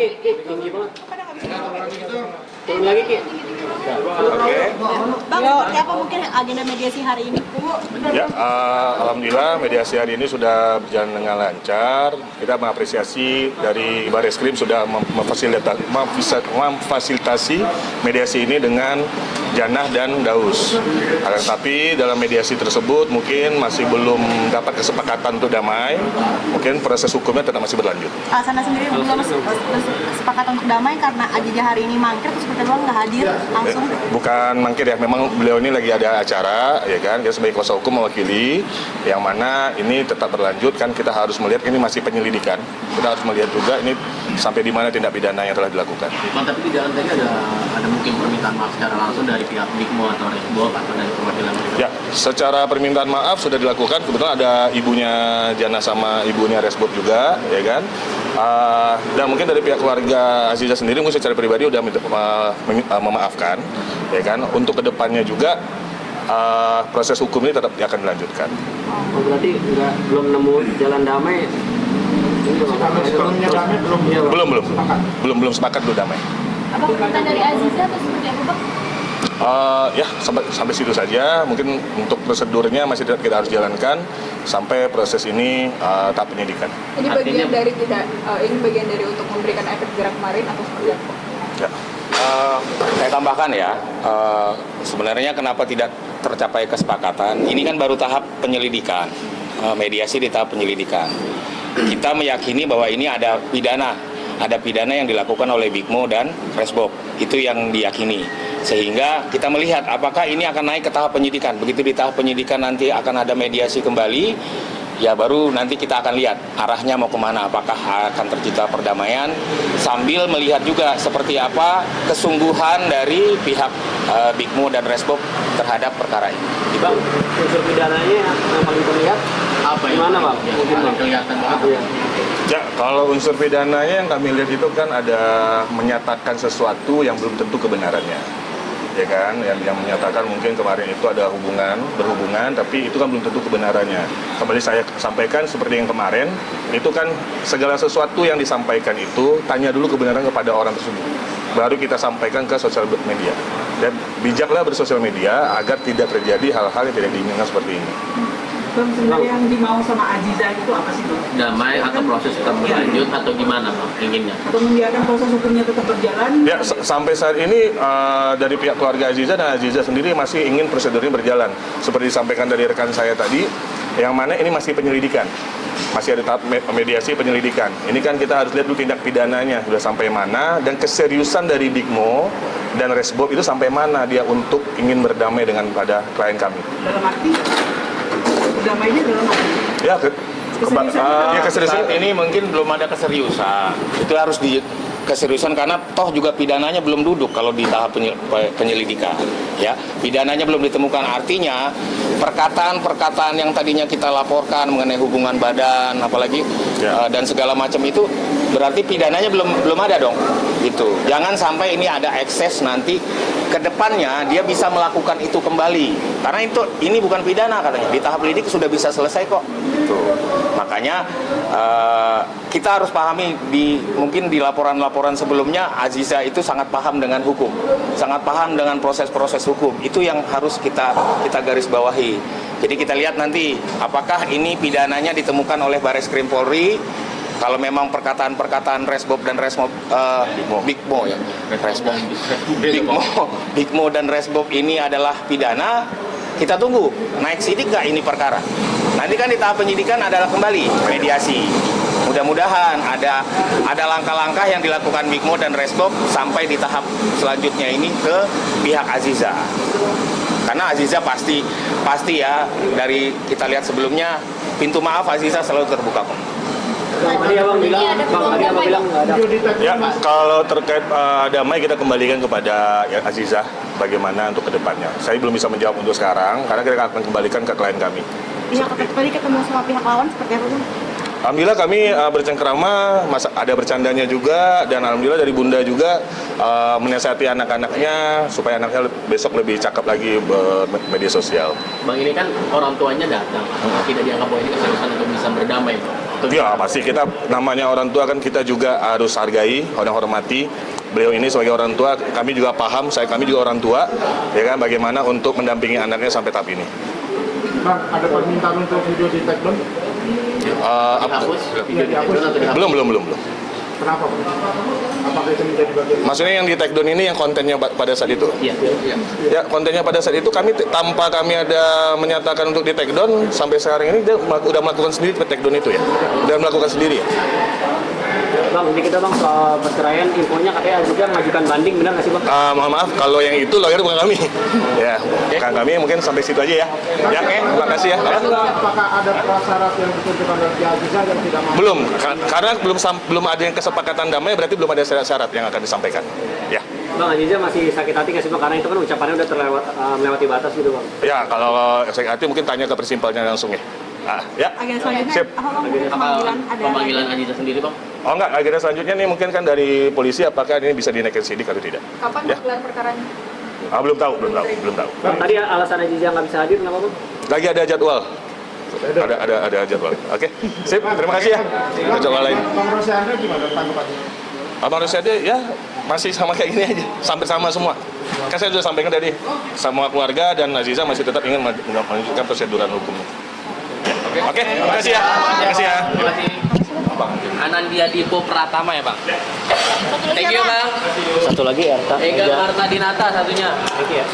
Ki. Tinggi banget. Turun lagi, Ki. Oke. Bang, seperti apa mungkin agenda mediasi hari ini? Ya, alhamdulillah mediasi hari ini sudah berjalan dengan lancar. Kita mengapresiasi dari Bareskrim sudah memfasilitasi mediasi ini dengan Janah dan Daus. Akan tetapi dalam mediasi tersebut mungkin masih belum dapat kesepakatan untuk damai. Mungkin proses hukumnya tetap masih berlanjut. Sana sendiri belum kesepakatan untuk damai karena Azizah hari ini mangkir, terus seperti bang nggak hadir langsung. Bukan mangkir ya, memang beliau ini lagi ada acara, ya kan? Dia sebagai kuasa hukum mewakili, yang mana ini tetap berlanjut kan kita harus melihat ini masih penyelidikan. Kita harus melihat juga ini sampai di mana tindak pidana yang telah dilakukan. Bang, tapi di dalam tadi ada mungkin permintaan maaf secara langsung dari pihak Bigmo atau Resbob atau dari perwakilan. Ya, secara permintaan maaf sudah dilakukan. Kebetulan ada ibunya Jana sama ibunya Resbob juga, ya kan? Dan mungkin dari pihak keluarga Azizah sendiri mungkin secara pribadi sudah memaafkan, ya kan? Untuk kedepannya juga proses hukum ini tetap akan dilanjutkan. Oh, berarti belum nemu jalan damai. Belum sepakat belum damai. Apa permintaan dari Azizah atau seperti apa bang? Ya sampai situ saja. Mungkin untuk prosedurnya masih kita harus jalankan sampai proses ini tahap penyidikan. Ini bagian dari ini bagian dari untuk memberikan efek jerak kemarin atau seperti apa? Ya. Saya tambahkan ya, sebenarnya kenapa tidak tercapai kesepakatan? Ini kan baru tahap penyelidikan, mediasi di tahap penyelidikan. Kita meyakini bahwa ini ada pidana yang dilakukan oleh Bigmo dan Resbob, itu yang diyakini. Sehingga kita melihat apakah ini akan naik ke tahap penyidikan. Begitu di tahap penyidikan nanti akan ada mediasi kembali, ya baru nanti kita akan lihat arahnya mau kemana, apakah akan tercipta perdamaian, sambil melihat juga seperti apa kesungguhan dari pihak Bigmo dan Resbob terhadap perkara ini. Bang, unsur pidananya yang paling terlihat apa ya? Gimana bang? Mungkin bang kelihatan banget. Ya, kalau unsur pidananya yang kami lihat itu kan ada menyatakan sesuatu yang belum tentu kebenarannya, ya kan? Yang menyatakan mungkin kemarin itu ada berhubungan, tapi itu kan belum tentu kebenarannya. Kembali saya sampaikan seperti yang kemarin, itu kan segala sesuatu yang disampaikan itu tanya dulu kebenaran kepada orang tersebut, baru kita sampaikan ke sosial media. Dan bijaklah bersosial media agar tidak terjadi hal-hal yang tidak diinginkan seperti ini. Bang, sebenarnya yang dimau sama Azizah itu apa sih bang? Damai atau proses tetap berlanjut atau gimana bang inginnya? Atau membiarkan proses hukumnya tetap berjalan? Ya, sampai saat ini dari pihak keluarga Azizah dan Azizah sendiri masih ingin prosedurnya berjalan. Seperti disampaikan dari rekan saya tadi, yang mana ini masih penyelidikan. Masih ada tahap mediasi penyelidikan. Ini kan kita harus lihat dulu tindak pidananya sudah sampai mana, dan keseriusan dari Bigmo dan Resbob itu sampai mana dia untuk ingin berdamai dengan pada klien kami. Dalam arti, damainya dalam arti? Ya, Keseriusan ini mungkin belum ada keseriusan. Itu harus keseriusan karena toh juga pidananya belum duduk kalau di tahap penyelidikan. Ya, pidananya belum ditemukan. Artinya perkataan-perkataan yang tadinya kita laporkan mengenai hubungan badan, apalagi dan segala macam itu berarti pidananya belum ada dong. Gitu. Jangan sampai ini ada ekses nanti ke depannya dia bisa melakukan itu kembali. Karena ini bukan pidana katanya. Di tahap lidik sudah bisa selesai kok. Gitu. Makanya kita harus pahami mungkin di laporan-laporan sebelumnya Azizah itu sangat paham dengan hukum, sangat paham dengan proses-proses hukum. Itu yang harus kita garis bawahi. Jadi kita lihat nanti apakah ini pidananya ditemukan oleh Bareskrim Polri. Kalau memang perkataan-perkataan Resbob dan Bigmo ya, Bigmo dan Resbob ini adalah pidana, kita tunggu naik sidik nggak ini perkara. Nanti kan di tahap penyidikan adalah kembali mediasi. Mudah-mudahan ada langkah-langkah yang dilakukan Bigmo dan Resbob sampai di tahap selanjutnya ini ke pihak Azizah. Karena Azizah pasti ya dari kita lihat sebelumnya pintu maaf Azizah selalu terbuka kok. Tadi abang bilang nggak ada. Ya, kalau terkait damai kita kembalikan kepada Azizah bagaimana untuk kedepannya. Saya belum bisa menjawab untuk sekarang karena kita akan kembalikan ke klien kami. Pihak tadi ketemu sama pihak lawan seperti apa bang? Alhamdulillah kami bercengkerama, ada bercandanya juga, dan alhamdulillah dari Bunda juga menasihati anak-anaknya supaya anaknya besok lebih cakep lagi bermedia sosial. Bang, ini kan orang tuanya datang, tidak dianggap bahwa ini keseriusan untuk bisa berdamai. Ya pasti kita namanya orang tua kan kita juga harus hargai, hormati. Beliau ini sebagai orang tua, kami juga paham, kami juga orang tua, ya kan, bagaimana untuk mendampingi anaknya sampai tahap ini. Bang, ada permintaan untuk video di take down? Dihapus, video di take down atau dihapus? Belum. Kenapa? Apakah itu menjadi bagian? Maksudnya yang di take down ini yang kontennya pada saat itu? Iya. Ya, kontennya pada saat itu tanpa kami ada menyatakan untuk di take down, sampai sekarang ini dia udah melakukan sendiri take down itu ya? Udah melakukan sendiri ya? Bang, ini kita bang soal perceraian, infonya katanya juga mengajukan banding, benar nggak sih bang? Mohon maaf, kalau yang itu lawyer bukan kami. Ya, bukan kami, mungkin sampai situ aja ya. Ya, terima kasih ya. Apakah ada prasyarat yang ditentukan oleh Ki Aziza yang tidak mau? Belum, karena belum ada yang kesepakatan damai, berarti belum ada syarat-syarat yang akan disampaikan. Ya. Bang, Aziza masih sakit hati nggak sih bang? Karena itu kan ucapannya udah melewati batas gitu bang. Ya, kalau sakit hati mungkin tanya ke prinsipalnya langsung ya. Ya. Agenda selanjutnya Sip. apa bang? Pemanggilan Aziza sendiri bang? Oh enggak, agenda selanjutnya nih mungkin kan dari polisi apakah ini bisa dinaikkan sidik atau tidak. Kapan Ya. gelar perkaranya? Belum tahu. Bang, tadi alasan Aziza nggak bisa hadir, kenapa bang? Lagi ada jadwal. Ada jadwal. Oke. Sip, terima kasih ya. Ada jadwal lain. Bang Rosyandra gimana tanggapannya? Abang Rosyade ya masih sama kayak gini aja, sampai sama semua. Kan saya sudah sampaikan tadi, semua keluarga dan Aziza masih tetap ingin melanjutkan proseduran hukumnya. Oke, terima kasih ya. Terima kasih ya. Terima kasih. Anandia Dipo Pratama ya bang? Thank you bang. Satu lagi Erta. Ega Marta Dinata satunya. Thank you ya.